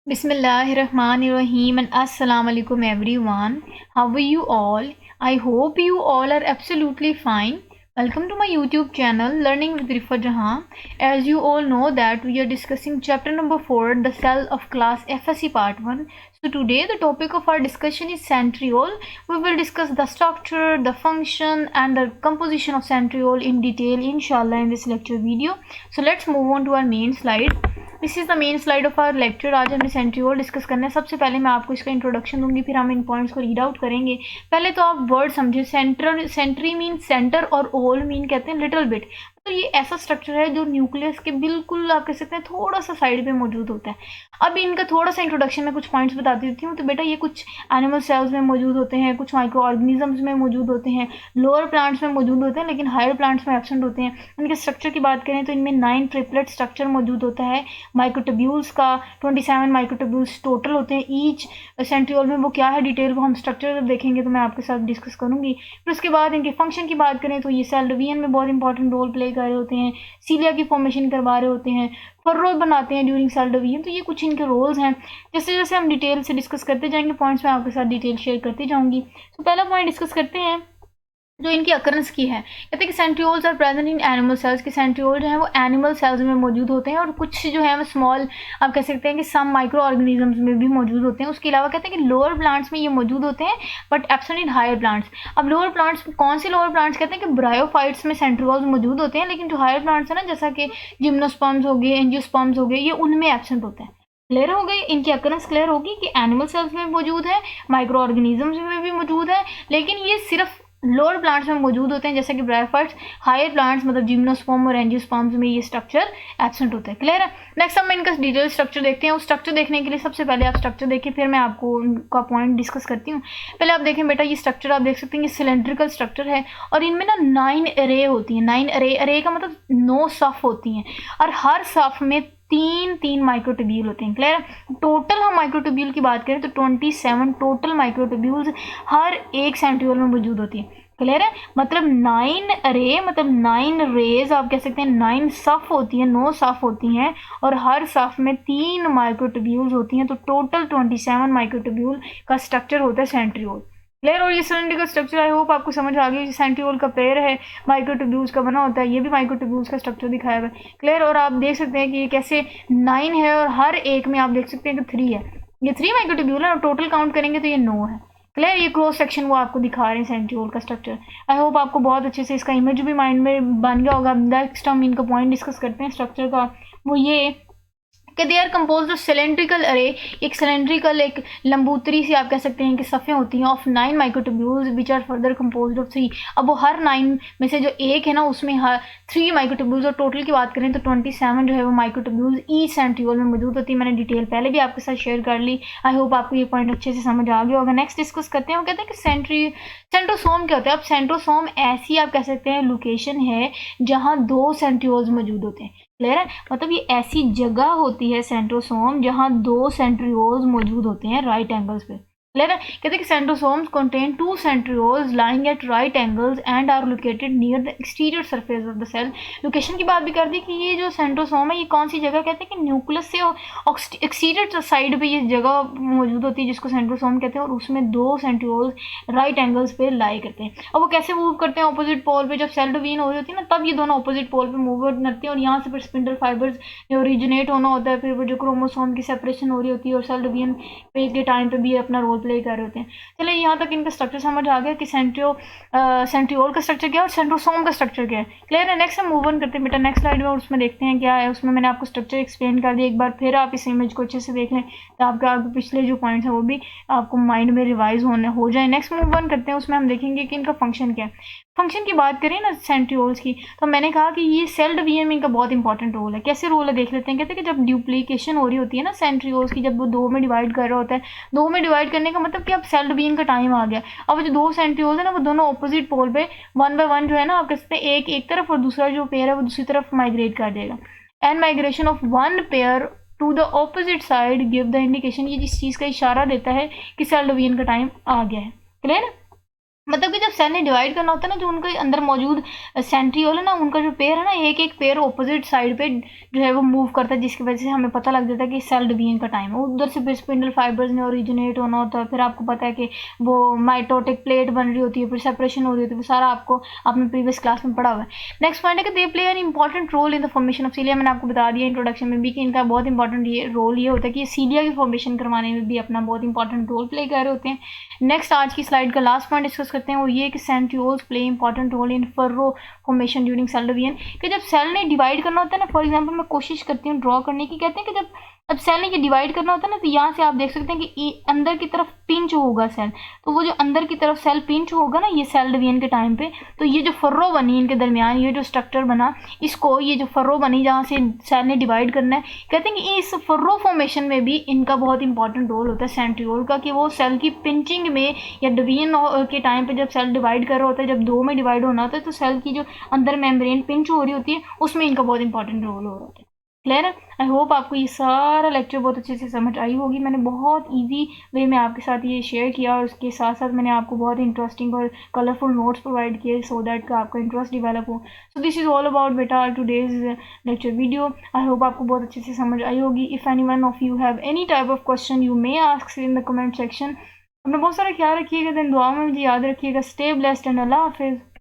Bismillahirrahmanirrahim and Assalamu alaikum everyone. How are you all? I hope you all are absolutely fine. Welcome to my YouTube channel Learning with Rifa Jahan. As you all know that we are discussing chapter number 4, the cell of class FSC part 1. So today the topic of our discussion is centriole. We will discuss the structure, the function and the composition of centriole in detail inshallah in this lecture video. So let's move on to our main slide. This is the main slide of our lecture. आज हमने centriole discuss करना है। सबसे पहले मैं आपको इसका introduction दूंगी, फिर हम इन पॉइंट्स को रीड आउट करेंगे। पहले तो आप वर्ड समझे। सेंट्री मीन सेंटर और ओल मीन कहते हैं लिटिल बिट। तो ये ऐसा स्ट्रक्चर है जो न्यूक्लियस के बिल्कुल आप कह सकते हैं थोड़ा सा साइड पे मौजूद होता है। अब इनका थोड़ा सा इंट्रोडक्शन में कुछ पॉइंट्स बता देती हूँ। तो बेटा ये कुछ एनिमल सेल्स में मौजूद होते हैं, कुछ माइक्रो ऑर्गेनिजम्स में मौजूद होते हैं, लोअर प्लांट्स में मौजूद होते हैं, लेकिन हायर प्लांट्स में एब्सेंट होते हैं। इनके स्ट्रक्चर की बात करें तो इनमें 9 ट्रिपलेट स्ट्रक्चर मौजूद होता है। माइक्रोट्यूब्यूल्स का 27 माइक्रोट्यूब्यूल्स टोटल होते हैं ईच सेंट्रियोल में। वो क्या है डिटेल वो हम स्ट्रक्चर देखेंगे तो मैं आपके साथ डिस्कस करूंगी। फिर उसके बाद इनके फंक्शन की बात करें तो ये सेल डिवीजन में बहुत इंपॉर्टेंट रोल प्ले कर रहे होते हैं, सीलिया की फॉर्मेशन करवा रहे होते हैं, फर्रो बनाते हैं ड्यूरिंग सेल डिवीजन। तो ये कुछ इनके रोल्स हैं। जैसे जैसे हम डिटेल से डिस्कस करते जाएंगे पॉइंट्स में आपके साथ डिटेल शेयर करती जाऊंगी। तो पहला पॉइंट डिस्कस करते हैं जो इनकी अकरेंस की है। कहते हैं कि centrioles are present in animal cells. के सेंट्रियोल जो है वो एनिमल सेल्स में मौजूद होते हैं और कुछ जो है वो स्मॉल आप कह सकते हैं कि सम माइक्रो ऑर्गेनिजम्स में भी मौजूद होते हैं। उसके अलावा कहते हैं कि लोअर प्लांट्स में ये मौजूद होते हैं but absent in higher plants. अब लोअर प्लांट्स कौन से लोअर प्लांट्स कहते हैं कि ब्रायोफाइट्स में सेंट्रियोल्स मौजूद होते हैं, लेकिन जो हायर प्लांट्स है ना जैसा कि जिम्नोस्पर्म्स हो गए, एंजियोस्पर्म्स हो गए, ये उनमें एब्सेंट होते हैं। क्लियर हो गई? इनकी अकरेंस क्लियर होगी कि एनिमल सेल्स में मौजूद है, माइक्रो ऑर्गेनिजम्स में भी मौजूद है, लेकिन ये सिर्फ लोअर प्लांट्स में मौजूद होते हैं जैसे कि ब्रायोफाइट्स। हायर प्लांट्स मतलब जिम्नोस्पर्म और एंजियोस्पर्म्स में ये स्ट्रक्चर एब्सेंट होता है। क्लियर है? नेक्स्ट हम इनका डिटेल स्ट्रक्चर देखते हैं। उस स्ट्रक्चर देखने के लिए सबसे पहले आप स्ट्रक्चर देखिए, फिर मैं आपको उनका पॉइंट डिस्कस करती हूँ। पहले आप देखें बेटा, ये स्ट्रक्चर आप देख सकते हैं, ये सिलेंड्रिकल स्ट्रक्चर है और इनमें ना 9 अरे होती हैं। 9 अरे का मतलब 9 सफ होती हैं और हर सफ में तीन माइक्रोट्यूब्यूल होते हैं। क्लियर? टोटल हम माइक्रोट्यूब्यूल की बात करें तो 27 टोटल माइक्रोट्यूब्यूल्स हर एक सेंट्रियोल में मौजूद होती है। क्लियर है? मतलब 9 अरे मतलब 9 रेज आप कह सकते हैं, 9 सफ होती हैं, 9 सफ होती हैं और हर सफ में 3 माइक्रोट्यूब्यूल्स होती हैं। तो टोटल 27 माइक्रोट्यूब्यूल का स्ट्रक्चर होता है सेंट्रियोल। क्लियर? और ये सिलेंड्रिकल स्ट्रक्चर आई होप आपको समझ आ गई। सेंट्रियोल का पेयर है, माइक्रोट्यूब्यूल्स का बना होता है। ये भी माइक्रोट्यूब्यूल्स का स्ट्रक्चर दिखाया हुआ है। क्लियर? और आप देख सकते हैं कि ये कैसे 9 है और हर एक में आप देख सकते हैं कि 3 है। ये 3 माइक्रोट्यूब्यूल है और टोटल काउंट करेंगे तो ये 9 है। क्लियर? ये क्रॉस सेक्शन वो आपको दिखा रहे हैं सेंट्रियोल का स्ट्रक्चर। आई होप आपको बहुत अच्छे से इसका इमेज भी माइंड में बन गया होगा। नेक्स्ट हम इनका पॉइंट डिस्कस करते हैं स्ट्रक्चर का। वो ये कि they are composed of cylindrical array. एक सिलेंड्रिकल एक लंबूतरी से आप कह सकते हैं कि सफ़े होती हैं of 9 microtubules which are further composed of 3। अब वो हर 9 में से जो एक है ना उसमें हर 3 माइक्रोट्यूब्यूल्स और टोटल की बात करें तो 27 जो है वो माइक्रोट्यूब्यूल्स ई सेंट्रियोल में मौजूद होती है। मैंने डिटेल पहले भी आपके साथ शेयर कर ली। आई होप आपको ये पॉइंट अच्छे से समझ आ गया होगा। नेक्स्ट डिस्कस करते हैं। वो कहते हैं कि सेंट्रोसोम क्या होता है। अब सेंट्रोसोम ऐसी आप कह सकते हैं लोकेशन है जहाँ 2 सेंट्रियोल्स मौजूद होते हैं। क्लियर है? मतलब ये ऐसी जगह होती है सेंट्रोसोम जहां 2 सेंट्रियोल्स मौजूद होते हैं राइट एंगल्स पे। क्लियर है? कहते हैं कि centrosomes contain 2 centrioles lying at right angles and are located near the exterior surface of the cell. Location की बात भी कर दी कि ये जो सेंट्रोसोम है ये कौन सी जगह कहते हैं कि न्यूक्लियस से एक्सटीरियर साइड पे ये जगह मौजूद होती है जिसको सेंट्रोसोम कहते हैं और उसमें 2 सेंट्रियोल्स राइट एंगल्स पे लाई करते हैं। और वो कैसे मूव करते हैं ऑपोजिट पोल पे। जब सेल डिवीजन हो रही होती है ना तब ये दोनों ऑपोजिट पोल पे मूव करते हैं और यहाँ से फिर स्पिंडल फाइबर्स जो ओरिजिनेट होना होता है, फिर वो जो क्रोमोसोम की सेपरेशन हो रही होती है और सेल डिवीजन पे के टाइम पे भी अपना रोल प्ले कर रहे होते हैं। चलिए यहाँ तक इनका स्ट्रक्चर समझ आ गया कि सेंट्रियोल का स्ट्रक्चर क्या है और सेंट्रोसोम का स्ट्रक्चर क्या है। क्लियर है? नेक्स्ट हम मूव ऑन करते हैं बेटा नेक्स्ट स्लाइड में और उसमें देखते हैं क्या है। उसमें मैंने आपको स्ट्रक्चर एक्सप्लेन कर दिया। एक बार फिर आप इस इमेज को अच्छे से देख लें तो आपके पिछले जो पॉइंट्स हैं वो भी आपको माइंड में रिवाइज हो जाए। नेक्स्ट मूव ऑन करते हैं। उसमें हम देखेंगे कि इनका फंक्शन क्या है। फंक्शन की बात करें ना सेंट्रियोल्स की तो मैंने कहा कि ये सेल डिवीजन में इनका बहुत इंपॉर्टेंट रोल है। कैसे रोल है देख लेते हैं। कहते हैं कि जब ड्यूप्लीकेशन हो रही होती है ना सेंट्रियोल्स की, जब वो 2 में डिवाइड कर रहा होता है, 2 में डिवाइड करने का मतलब कि अब सेल डिवीजन का टाइम आ गया। अब जो 2 सेंट्रियोल्स है ना वो दोनों ऑपोजिट पोल पे 1 बाय 1 जो है ना आप कह सकते हैं एक तरफ और दूसरा जो पेयर है वो दूसरी तरफ माइग्रेट कर देगा। And migration of 1 pair to the opposite side give the indication. ये जिस चीज़ का इशारा देता है कि सेल डिवीजन का टाइम आ गया है। क्लियर? मतलब कि जब सेल ने डिवाइड करना होता है ना, जो उनके अंदर मौजूद सेंट्रियोल है ना, उनका जो पेयर है ना, एक एक पेयर ऑपोजिट साइड पे जो है वो मूव करता है, जिसकी वजह से हमें पता लग जाता है कि सेल डिवीजन का टाइम है। उधर से फिर स्पिंडल फाइबर्स में ओरिजिनेट होना होता है, फिर आपको पता है कि वो माइटोटिक प्लेट बन रही होती है, फिर सेपरेशन हो रही होती है, वो सारा आपको आपने प्रीवियस क्लास में पढ़ा हुआ है। नेक्स्ट पॉइंट है कि they play an important role in the formation of cilia. मैंने आपको बता दिया इंट्रोडक्शन में भी कि इनका बहुत इंपॉर्टेंट रोल ये होता है कि सीलिया की फॉर्मेशन करवाने में भी अपना बहुत इंपॉर्टेंट रोल प्ले कर रहे होते हैं। नेक्स्ट आज की स्लाइड का लास्ट पॉइंट डिस्कस करते हैं, वो ये कि centrioles play important role in furrow formation during cell division. कि जब सेल ने डिवाइड करना होता है ना, फॉर एग्जांपल मैं कोशिश करती हूँ ड्रॉ करने की, कहते हैं कि जब सेल ने ये डिवाइड करना होता है ना, तो यहाँ से आप देख सकते हैं कि अंदर की तरफ पिंच होगा सेल, तो वो जो अंदर की तरफ सेल पिंच होगा ना, ये सेल डिवीजन के टाइम पे, तो ये जो फर्रो बनी इनके दरमियान, ये जो स्ट्रक्चर बना, इसको ये जो फर्रो बनी जहाँ से सेल ने डिवाइड करना है, कहते हैं कि इस फर्रो फॉर्मेशन में भी इनका बहुत इंपॉर्टेंट रोल होता है सेंट्रियोल का, कि वो सेल की पिंचिंग में या डिवीजन के टाइम पे जब सेल डिवाइड कर रहा होता है, जब दो में डिवाइड होना होता है, तो सेल की जो अंदर मेम्ब्रेन पिंच हो रही होती है, उसमें इनका बहुत इंपॉर्टेंट रोल हो रहा होता है। क्लियर है? आई होप आपको ये सारा लेक्चर बहुत अच्छे से समझ आई होगी। मैंने बहुत इजी वे में आपके साथ ये शेयर किया, और उसके साथ साथ मैंने आपको बहुत इंटरेस्टिंग और कलरफुल नोट्स प्रोवाइड किए, सो दैट का आपका इंटरेस्ट डिवेलप हो। So this is all about बेटा today's lecture video. I hope आपको बहुत अच्छे से समझ आई होगी। If any one of you have any type of question you may ask in the comment section. अपना बहुत सारा ख्याल रखिएगा, दिन दुआ में मुझे याद रखिएगा। स्टे ब्लेस्ड एंड अल्लाह हाफिज़।